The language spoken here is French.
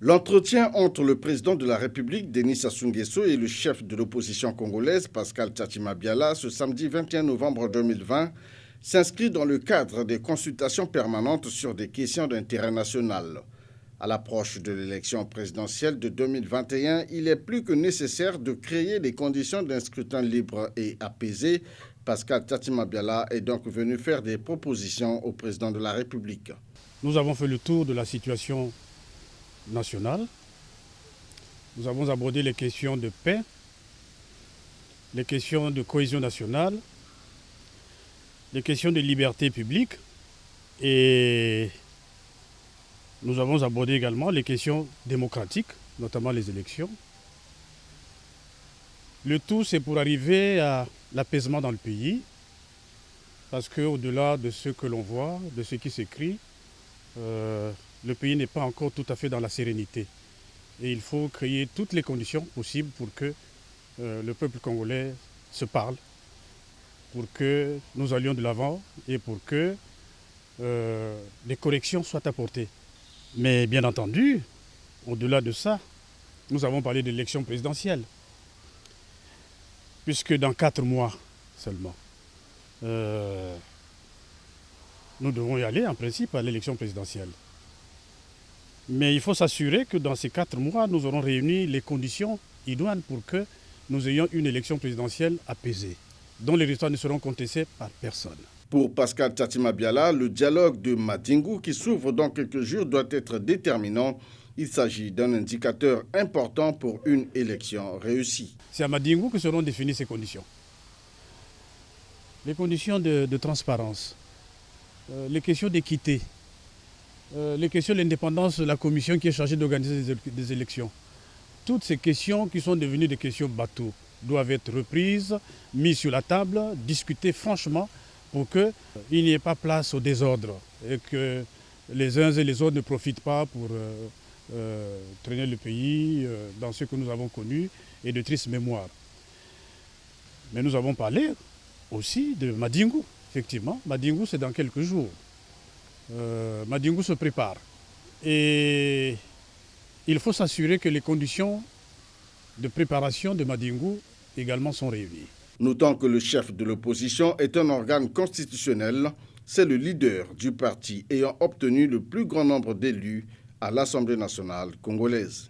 L'entretien entre le président de la République, Denis Sassou Nguesso, et le chef de l'opposition congolaise, Pascal Tchatima Biala, ce samedi 21 novembre 2020, s'inscrit dans le cadre des consultations permanentes sur des questions d'intérêt national. À l'approche de l'élection présidentielle de 2021, il est plus que nécessaire de créer les conditions d'un scrutin libre et apaisé. Pascal Tchatima Biala est donc venu faire des propositions au président de la République. Nous avons fait le tour de la situation nationale. Nous avons abordé les questions de paix, les questions de cohésion nationale, les questions de liberté publique et nous avons abordé également les questions démocratiques, notamment les élections. Le tout, c'est pour arriver à l'apaisement dans le pays, parce qu'au-delà de ce que l'on voit, de ce qui s'écrit, le pays n'est pas encore tout à fait dans la sérénité. Et il faut créer toutes les conditions possibles pour que le peuple congolais se parle, pour que nous allions de l'avant et pour que des corrections soient apportées. Mais bien entendu, au-delà de ça, nous avons parlé de l'élection présidentielle, puisque dans 4 mois seulement, nous devons y aller en principe à l'élection présidentielle. Mais il faut s'assurer que dans ces 4 mois, nous aurons réuni les conditions idoines pour que nous ayons une élection présidentielle apaisée, dont les résultats ne seront contestés par personne. Pour Pascal Tchatima Biala, le dialogue de Madingu qui s'ouvre dans quelques jours doit être déterminant. Il s'agit d'un indicateur important pour une élection réussie. C'est à Madingu que seront définies ces conditions. Les conditions de transparence, les questions d'équité, les questions de l'indépendance de la commission qui est chargée d'organiser des élections. Toutes ces questions qui sont devenues des questions bateaux doivent être reprises, mises sur la table, discutées franchement pour qu'il n'y ait pas place au désordre et que les uns et les autres ne profitent pas pour traîner le pays dans ce que nous avons connu et de tristes mémoires. Mais nous avons parlé aussi de Madingu, effectivement. Madingu, c'est dans quelques jours. Madingu se prépare. Et il faut s'assurer que les conditions de préparation de Madingu également sont réunies. Notons que le chef de l'opposition est un organe constitutionnel. C'est le leader du parti ayant obtenu le plus grand nombre d'élus à l'Assemblée nationale congolaise.